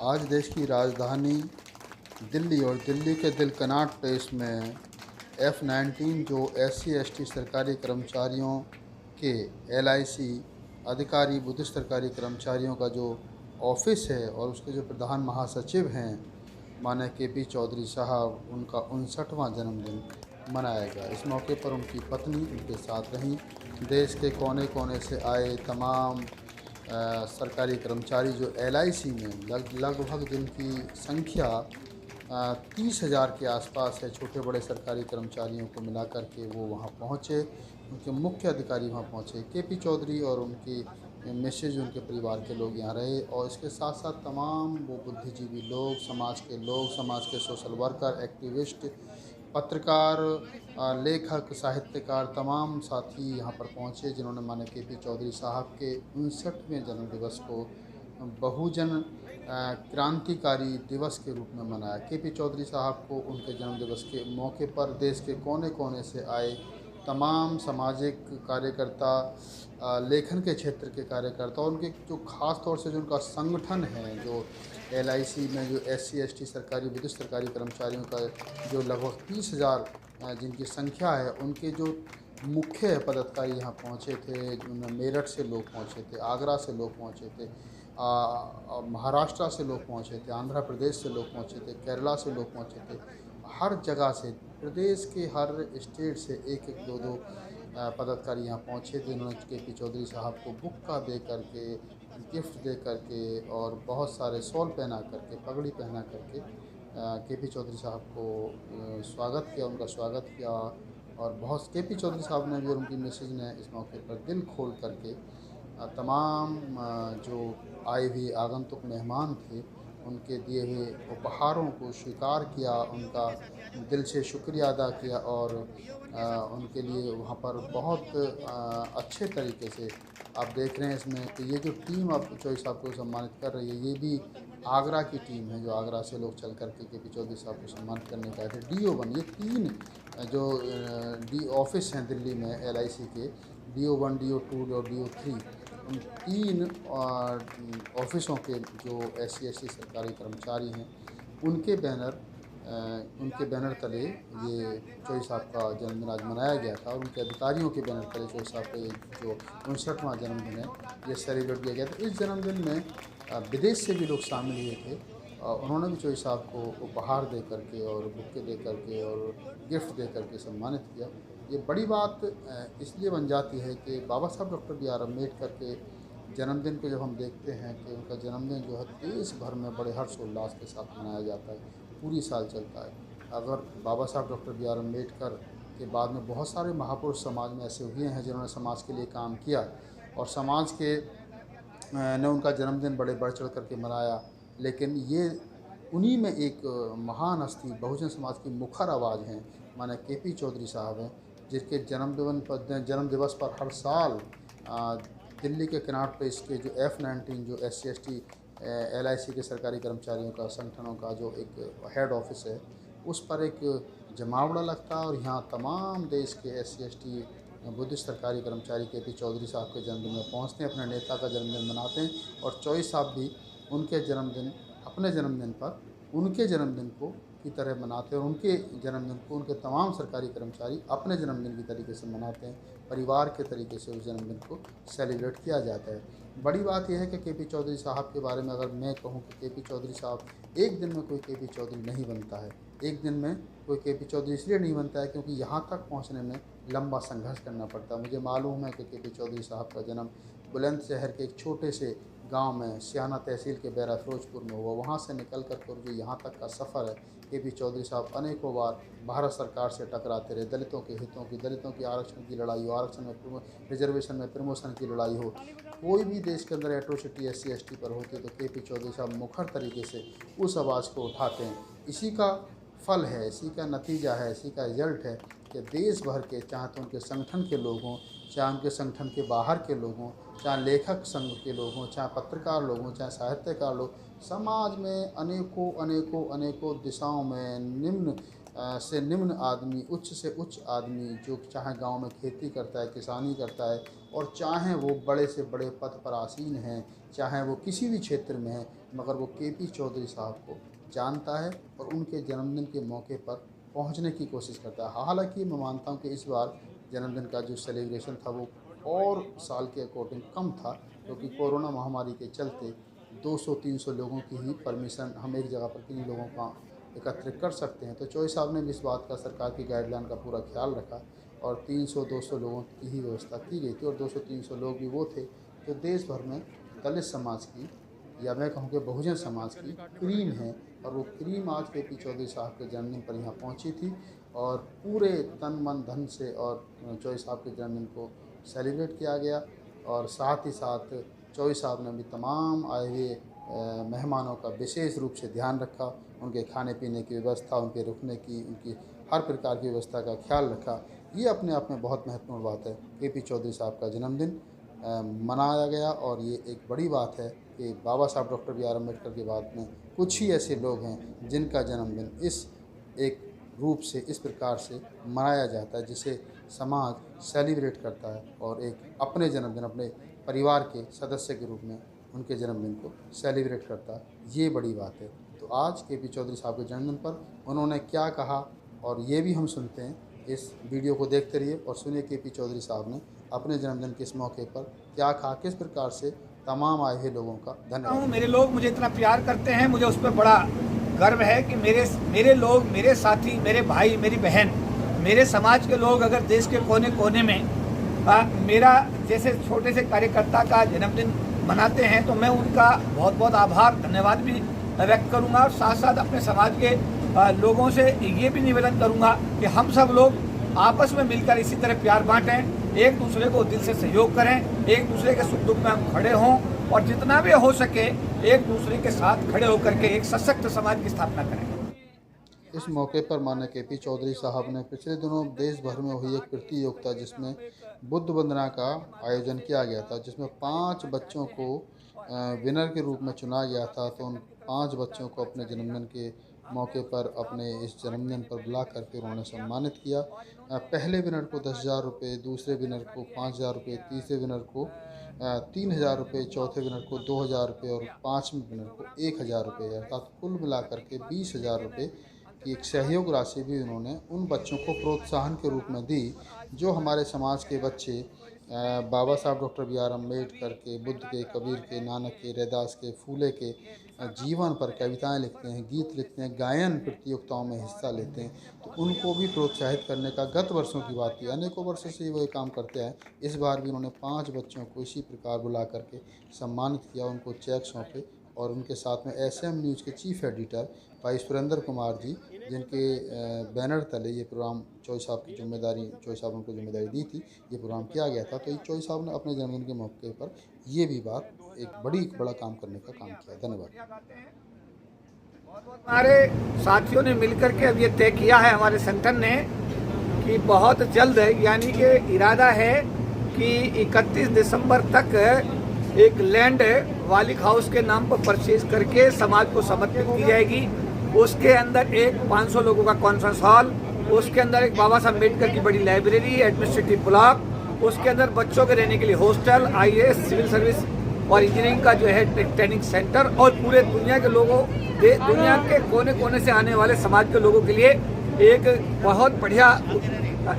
आज देश की राजधानी दिल्ली और दिल्ली के दिल कनाट प्लेस में F-19 जो SC/ST सरकारी कर्मचारियों के LIC अधिकारी बुद्धिस्ट सरकारी कर्मचारियों का जो ऑफिस है और उसके जो प्रधान महासचिव हैं माननीय KP चौधरी साहब, उनका 59वां जन्मदिन मनाया गया। इस मौके पर उनकी पत्नी उनके साथ रहीं। देश के कोने कोने से आए तमाम सरकारी कर्मचारी जो LIC में लगभग जिनकी संख्या 30,000 के आसपास है, छोटे बड़े सरकारी कर्मचारियों को मिला कर के वो वहाँ पहुँचे। उनके मुख्य अधिकारी वहाँ पहुँचे। KP चौधरी और उनकी मिसेज, उनके परिवार के लोग यहाँ रहे और इसके साथ साथ तमाम वो बुद्धिजीवी लोग, समाज के सोशल वर्कर, एक्टिविस्ट, पत्रकार, लेखक, साहित्यकार, तमाम साथी यहाँ पर पहुँचे जिन्होंने माननीय KP चौधरी साहब के 59वें जन्म दिवस को बहुजन क्रांतिकारी दिवस के रूप में मनाया। KP चौधरी साहब को उनके जन्म दिवस के मौके पर देश के कोने कोने से आए तमाम सामाजिक कार्यकर्ता, लेखन के क्षेत्र के कार्यकर्ता और उनके जो ख़ास तौर से जो उनका संगठन है, जो LIC में जो SC/ST सरकारी बुद्धिस्ट सरकारी कर्मचारियों का जो लगभग 30,000 जिनकी संख्या है, उनके जो मुख्य पदाधिकारी यहाँ पहुँचे थे। जिनमें मेरठ से लोग पहुँचे थे, आगरा से लोग पहुँचे थे, महाराष्ट्र से लोग पहुँचे थे, आंध्र प्रदेश से लोग पहुँचे थे, केरला से लोग पहुँचे थे। हर जगह से, प्रदेश के हर स्टेट से एक एक दो दो पदाधिकारी यहाँ पहुँचे थे। उन्होंने KP चौधरी साहब को बुक्का दे करके, गिफ्ट दे करके और बहुत सारे शॉल पहना करके, पगड़ी पहना करके KP चौधरी साहब को स्वागत किया, उनका स्वागत किया। और बहुत KP चौधरी साहब ने भी और उनकी मिसेज ने इस मौके पर दिल खोल करके तमाम जो आए हुए आगंतुक मेहमान थे, उनके दिए हुए उपहारों को स्वीकार किया, उनका दिल से शुक्रिया अदा किया और उनके लिए वहाँ पर बहुत अच्छे तरीके से आप देख रहे हैं इसमें कि ये जो टीम अब चौधरी साहब को सम्मानित कर रही है, ये भी आगरा की टीम है। जो आगरा से लोग चल कर के KP चौधरी साहब को सम्मानित करने का थे। DO1, ये 3 जो डी ऑफिस हैं दिल्ली में LIC के, DO1, DO2 और DO3, उन 3 ऑफिसों के जो SC/ST सरकारी कर्मचारी हैं, उनके बैनर तले ये चौधरी साहब का जन्मदिन आज मनाया गया था और उनके अधिकारियों के बैनर तले चौधरी साहब का जो 59वां जन्मदिन है, ये सेलिब्रेट किया गया था। इस जन्मदिन में विदेश से भी लोग शामिल हुए थे। उन्होंने भी चौधरी साहब को उपहार दे करके और बुक्के दे करके और गिफ्ट दे करके सम्मानित किया। ये बड़ी बात इसलिए बन जाती है कि बाबा साहब डॉक्टर BR अम्बेडकर के जन्मदिन को जब हम देखते हैं कि उनका जन्मदिन जो है देश भर में बड़े हर्षोल्लास के साथ मनाया जाता है, पूरी साल चलता है। अगर बाबा साहब डॉक्टर BR अम्बेडकर के बाद में बहुत सारे महापुरुष समाज में ऐसे हुए हैं जिन्होंने समाज के लिए काम किया और समाज के ने उनका जन्मदिन बड़े बढ़ चढ़ करके मनाया, लेकिन ये उन्हीं में एक महान हस्ती, बहुजन समाज की मुखर आवाज़ हैं, माने KP चौधरी साहब हैं, जिसके जन्म दिवस पर हर साल दिल्ली के कनॉट प्लेस के जो F-19 जो SC/ST LIC के सरकारी कर्मचारियों का संगठनों का जो एक हेड ऑफिस है, उस पर एक जमावड़ा लगता है और यहाँ तमाम देश के SC/ST बुद्धिस्ट सरकारी कर्मचारी KP चौधरी साहब के जन्मदिन में पहुँचते हैं, अपने नेता का जन्मदिन मनाते हैं और चौधरी साहब भी उनके जन्मदिन, अपने जन्मदिन पर उनके जन्मदिन को की तरह मनाते हैं और उनके जन्मदिन को उनके तमाम सरकारी कर्मचारी अपने जन्मदिन की तरीके से मनाते हैं। परिवार के तरीके से उस जन्मदिन को सेलिब्रेट किया जाता है। बड़ी बात यह है कि KP चौधरी साहब के बारे में अगर मैं कहूँ कि KP चौधरी साहब, एक दिन में कोई KP चौधरी नहीं बनता है। एक दिन में कोई KP चौधरी इसलिए नहीं बनता है क्योंकि यहाँ तक पहुँचने में लंबा संघर्ष करना पड़ता है। मुझे मालूम है कि KP चौधरी साहब का जन्म बुलंदशहर के एक छोटे से गांव में, सियाना तहसील के बैरा फिरोजपुर में हुआ। वहाँ से निकल कर और जो यहाँ तक का सफ़र है, KP चौधरी साहब अनेकों बार भारत सरकार से टकराते रहे। दलितों के हितों की, दलितों की आरक्षण की लड़ाई हो, आरक्षण में रिजर्वेशन में प्रमोशन की लड़ाई हो, कोई भी देश के अंदर एट्रोसिटी SC/ST पर होती है तो KP चौधरी साहब मुखर तरीके से उस आवाज़ को उठाते हैं। इसी का फल है, इसी का नतीजा है, इसी का रिजल्ट है कि देश भर के, चाहे तो उनके संगठन के लोग हों, चाहे उनके संगठन के बाहर के लोग हों, चाहे लेखक संघ के लोग हों, चाहे पत्रकार लोग हों, चाहे साहित्यकार लोग, समाज में अनेकों अनेकों अनेकों दिशाओं में, निम्न से निम्न आदमी, उच्च से उच्च आदमी, जो चाहे गांव में खेती करता है, किसानी करता है, और चाहे वो बड़े से बड़े पद पर आसीन हैं, चाहे वो किसी भी क्षेत्र में हैं, मगर वो केपी चौधरी साहब को जानता है और उनके जन्मदिन के मौके पर पहुंचने की कोशिश करता है। हालांकि मैं मानता हूं कि इस बार जन्मदिन का जो सेलिब्रेशन था वो और साल के अकॉर्डिंग कम था, क्योंकि कोरोना महामारी के चलते 200-300 लोगों की ही परमिशन हम एक जगह पर किन्हीं लोगों का एकत्रित कर सकते हैं। तो चौधरी साहब ने भी इस बात का, सरकार की गाइडलाइन का पूरा ख्याल रखा और 300-200 लोगों की ही व्यवस्था की गई थी। और 200-300 लोग भी वो थे जो देश भर में दलित समाज की, या मैं कहूँ कि बहुजन समाज की क्रीम है, और वो क्रीम आज केपी चौधरी साहब के जन्मदिन पर यहाँ पहुँची थी और पूरे तन मन धन से और चौधरी साहब के जन्मदिन को सेलिब्रेट किया गया। और साथ ही साथ चौधरी साहब ने भी तमाम आए हुए मेहमानों का विशेष रूप से ध्यान रखा, उनके खाने पीने की व्यवस्था, उनके रुकने की, उनकी हर प्रकार की व्यवस्था का ख्याल रखा। ये अपने आप में बहुत महत्वपूर्ण बात है। केपी चौधरी साहब का जन्मदिन मनाया गया और ये एक बड़ी बात है कि बाबा साहब डॉक्टर बी आर अम्बेडकर के बाद में कुछ ही ऐसे लोग हैं जिनका जन्मदिन इस एक रूप से, इस प्रकार से मनाया जाता है, जिसे समाज सेलिब्रेट करता है और एक अपने जन्मदिन, अपने परिवार के सदस्य के रूप में उनके जन्मदिन को सेलिब्रेट करता है। ये बड़ी बात है। तो आज केपी चौधरी साहब के जन्मदिन पर उन्होंने क्या कहा, और ये भी हम सुनते हैं। इस वीडियो को देखते रहिए और सुनिए केपी चौधरी साहब ने अपने जन्मदिन के इस मौके पर क्या कहा, किस प्रकार से तमाम आए हुए लोगों का धन्यवाद। मेरे लोग मुझे इतना प्यार करते हैं, मुझे उस पर बड़ा गर्व है कि मेरे लोग, मेरे साथी, मेरे भाई, मेरी बहन, मेरे समाज के लोग अगर देश के कोने कोने में मेरा जैसे छोटे से कार्यकर्ता का जन्मदिन मनाते हैं तो मैं उनका बहुत बहुत आभार, धन्यवाद भी व्यक्त करूंगा। और साथ साथ अपने समाज के लोगों से ये भी निवेदन करूंगा कि हम सब लोग आपस में मिलकर इसी तरह प्यार बांटें, एक दूसरे को दिल से सहयोग करें, एक दूसरे के सुख दुख में हम खड़े हों और जितना भी हो सके एक दूसरे के साथ खड़े होकर के एक सशक्त समाज की स्थापना करें। इस मौके पर माननीय केपी चौधरी साहब ने पिछले दिनों देश भर में हुई एक प्रतियोगिता जिसमें बुद्ध वंदना का आयोजन किया गया था, जिसमें 5 बच्चों को विनर के रूप में चुना गया था। तो उन 5 बच्चों को अपने जन्मदिन के मौके पर अपने इस जन्मदिन पर बुला करके उन्होंने सम्मानित किया। पहले विनर को 10,000 रुपये, दूसरे विनर को 5,000 रुपये, तीसरे विनर को 3,000 रुपये, चौथे विनर को 2,000 रुपये और 5वें विनर को 1,000 रुपये, अर्थात कुल मिलाकर के 20,000 रुपये की एक सहयोग राशि भी उन्होंने उन बच्चों को प्रोत्साहन के रूप में दी जो हमारे समाज के बच्चे बाबा साहब डॉक्टर बी आर अम्बेडकर के, बुद्ध के, कबीर के, नानक के, रैदास के, फूले के जीवन पर कविताएं लिखते हैं, गीत लिखते हैं, गायन प्रतियोगिताओं में हिस्सा लेते हैं। तो उनको भी प्रोत्साहित करने का गत वर्षों की बात थी, अनेकों वर्षों से वो ये काम करते हैं। इस बार भी उन्होंने 5 बच्चों को इसी प्रकार बुला करके सम्मानित किया, उनको चेक सौंपे और उनके साथ में SM न्यूज़ के चीफ एडिटर भाई सुरेंद्र कुमार जी, जिनके बैनर तले ये प्रोग्राम चौधरी साहब की जिम्मेदारी, चौधरी साहब उनको जिम्मेदारी दी थी, ये प्रोग्राम किया गया था। तो चौधरी साहब ने अपने जन्मदिन के मौके पर ये भी बात, एक बड़ा काम करने का काम किया। धन्यवाद। हमारे साथियों ने मिलकर के अब ये तय किया है हमारे संगठन ने कि बहुत जल्द, यानी कि इरादा है कि 31 दिसंबर तक एक लैंड वालिक हाउस के नाम पर परचेज करके समाज को समर्पित की जाएगी। उसके अंदर एक 500 लोगों का कॉन्फ्रेंस हॉल, उसके अंदर एक बाबा साहब अम्बेडकर की बड़ी लाइब्रेरी, एडमिनिस्ट्रेटिव ब्लॉक, उसके अंदर बच्चों के रहने के लिए हॉस्टल, IAS, सिविल सर्विस और इंजीनियरिंग का जो है ट्रेनिंग सेंटर, और पूरे दुनिया के लोगों, दुनिया के कोने कोने से आने वाले समाज के लोगों के लिए एक बहुत बढ़िया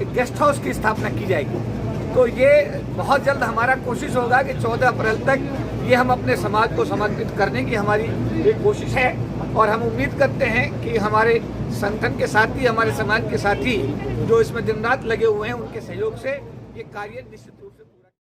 गेस्ट हाउस की स्थापना की जाएगी। तो ये बहुत जल्द हमारा कोशिश होगा कि 14 अप्रैल तक ये हम अपने समाज को समर्पित करने की हमारी एक कोशिश है। और हम उम्मीद करते हैं कि हमारे संगठन के साथी, हमारे समाज के साथी जो इसमें दिन रात लगे हुए हैं, उनके सहयोग से ये कार्य निश्चित रूप से